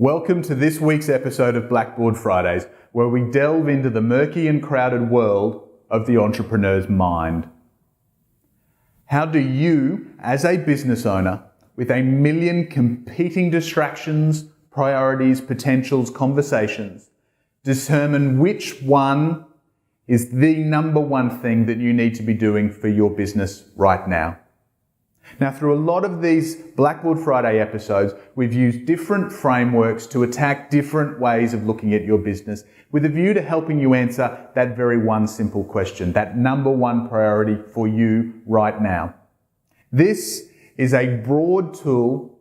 Welcome to this week's episode of Blackboard Fridays, where we delve into the murky and crowded world of the entrepreneur's mind. How do you, as a business owner, with a million competing distractions, priorities, potentials, conversations, determine which one is the number one thing that you need to be doing for your business right now? Now, through a lot of these Blackboard Friday episodes, we've used different frameworks to attack different ways of looking at your business with a view to helping you answer that very one simple question, that number one priority for you right now. This is a broad tool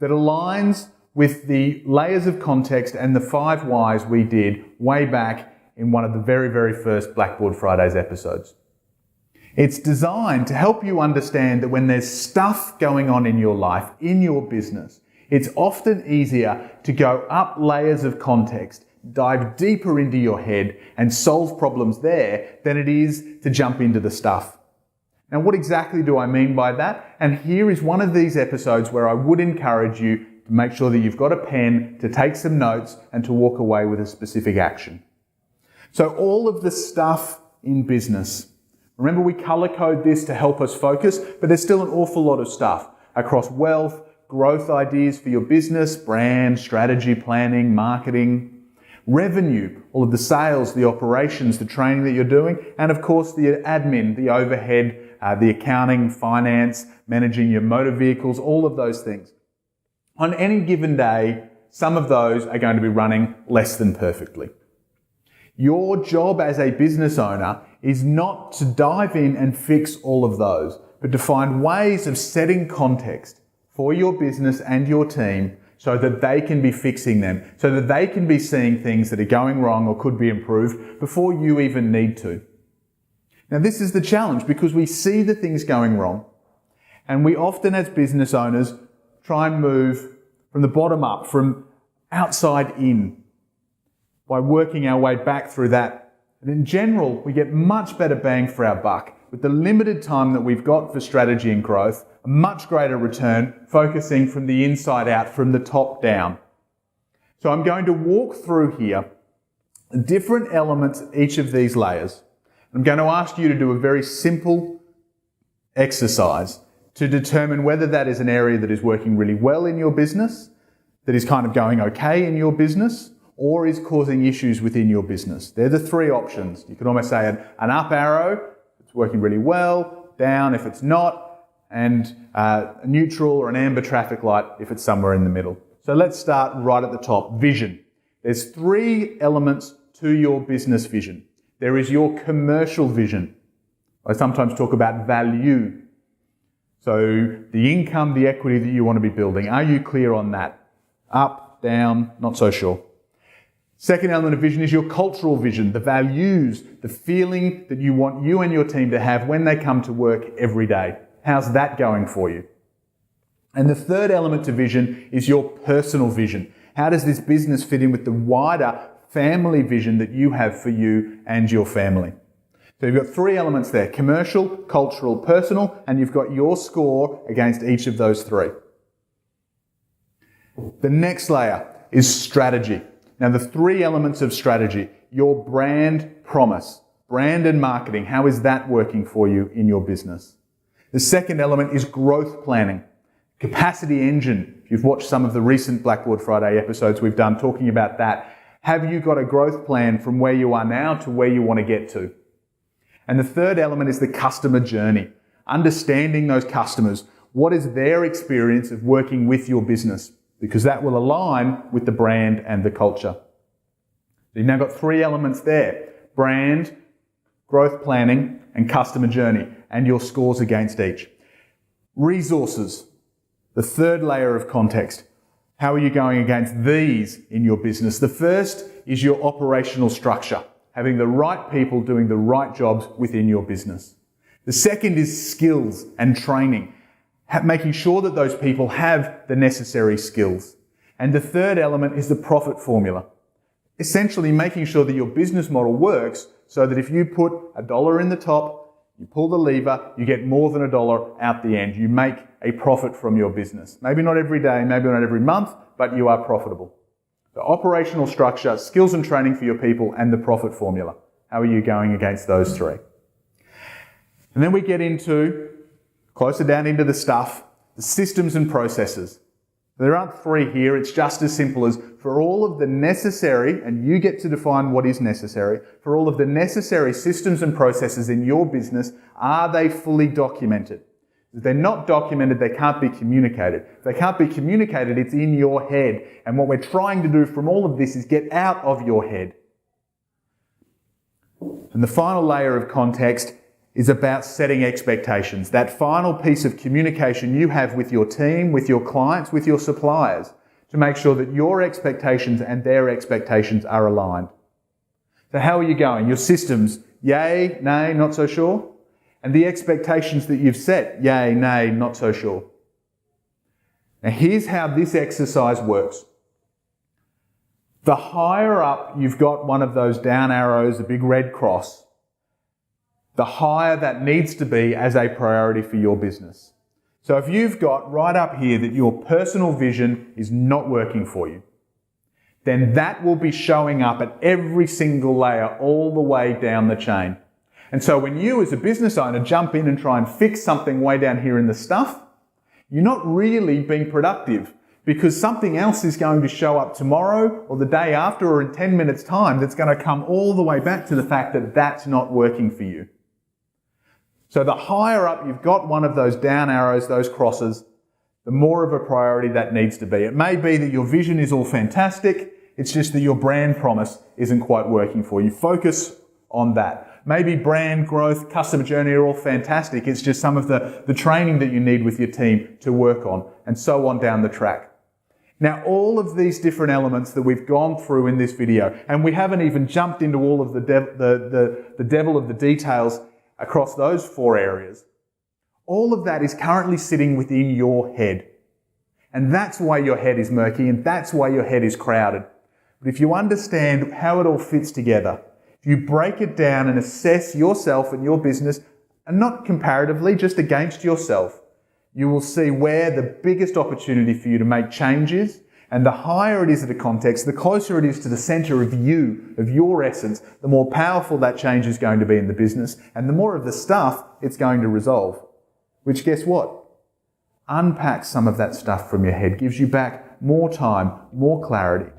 that aligns with the layers of context and the 5 whys we did way back in one of the very, very first Blackboard Fridays episodes. It's designed to help you understand that when there's stuff going on in your life, in your business, it's often easier to go up layers of context, dive deeper into your head and solve problems there than it is to jump into the stuff. Now, what exactly do I mean by that? And here is one of these episodes where I would encourage you to make sure that you've got a pen to take some notes and to walk away with a specific action. So all of the stuff in business. Remember, we color code this to help us focus, but there's still an awful lot of stuff across wealth, growth ideas for your business, brand, strategy, planning, marketing, revenue, all of the sales, the operations, the training that you're doing, and of course the admin, the overhead, the accounting, finance, managing your motor vehicles, all of those things. On any given day, some of those are going to be running less than perfectly. Your job as a business owner is not to dive in and fix all of those, but to find ways of setting context for your business and your team so that they can be fixing them, so that they can be seeing things that are going wrong or could be improved before you even need to. Now, this is the challenge because we see the things going wrong, and we often as business owners try and move from the bottom up, from outside in, by working our way back through that. And in general, we get much better bang for our buck with the limited time that we've got for strategy and growth, a much greater return focusing from the inside out, from the top down. So I'm going to walk through here the different elements of each of these layers. I'm going to ask you to do a very simple exercise to determine whether that is an area that is working really well in your business, that is kind of going okay in your business, or is causing issues within your business. They're the 3 options. You can almost say an up arrow, it's working really well, down if it's not, and a neutral or an amber traffic light if it's somewhere in the middle. So let's start right at the top, vision. There's 3 elements to your business vision. There is your commercial vision. I sometimes talk about value. So the income, the equity that you want to be building. Are you clear on that? Up, down, not so sure. Second element of vision is your cultural vision, the values, the feeling that you want you and your team to have when they come to work every day. How's that going for you? And the third element to vision is your personal vision. How does this business fit in with the wider family vision that you have for you and your family? So you've got 3 elements there, commercial, cultural, personal, and you've got your score against each of those 3. The next layer is strategy. Now, the 3 elements of strategy, your brand promise, brand and marketing, how is that working for you in your business? The second element is growth planning, capacity engine. If you've watched some of the recent Blackboard Friday episodes we've done talking about that, have you got a growth plan from where you are now to where you want to get to? And the third element is the customer journey, understanding those customers. What is their experience of working with your business? Because that will align with the brand and the culture. So you've now got 3 elements there: brand, growth planning, and customer journey, and your scores against each. Resources, the third layer of context. How are you going against these in your business? The first is your operational structure, having the right people doing the right jobs within your business. The second is skills and training, making sure that those people have the necessary skills. And the third element is the profit formula. Essentially making sure that your business model works so that if you put $1 in the top, you pull the lever, you get more than $1 out the end. You make a profit from your business. Maybe not every day, maybe not every month, but you are profitable. So operational structure, skills and training for your people, and the profit formula. How are you going against those three? And then we get into, closer down into the stuff, the systems and processes. There aren't three here, it's just as simple as for all of the necessary, and you get to define what is necessary, for all of the necessary systems and processes in your business, are they fully documented? If they're not documented, they can't be communicated. If they can't be communicated, it's in your head. And what we're trying to do from all of this is get out of your head. And the final layer of context is about setting expectations. That final piece of communication you have with your team, with your clients, with your suppliers, to make sure that your expectations and their expectations are aligned. So how are you going? Your systems, yay, nay, not so sure? And the expectations that you've set, yay, nay, not so sure. Now here's how this exercise works. The higher up you've got one of those down arrows, a big red cross, the higher that needs to be as a priority for your business. So if you've got right up here that your personal vision is not working for you, then that will be showing up at every single layer all the way down the chain. And so when you as a business owner jump in and try and fix something way down here in the stuff, you're not really being productive because something else is going to show up tomorrow or the day after or in 10 minutes time that's going to come all the way back to the fact that that's not working for you. So the higher up you've got one of those down arrows, those crosses, the more of a priority that needs to be. It may be that your vision is all fantastic, it's just that your brand promise isn't quite working for you. Focus on that. Maybe brand growth, customer journey are all fantastic, it's just some of the training that you need with your team to work on, and so on down the track. Now all of these different elements that we've gone through in this video, and we haven't even jumped into all of the devil of the details across those four areas, all of that is currently sitting within your head. And that's why your head is murky and that's why your head is crowded. But if you understand how it all fits together, if you break it down and assess yourself and your business, and not comparatively, just against yourself, you will see where the biggest opportunity for you to make change is. And the higher it is at a context, the closer it is to the center of you, of your essence, the more powerful that change is going to be in the business and the more of the stuff it's going to resolve. Which, guess what? Unpacks some of that stuff from your head, gives you back more time, more clarity,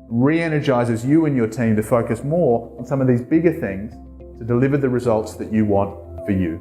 re-energizes you and your team to focus more on some of these bigger things to deliver the results that you want for you.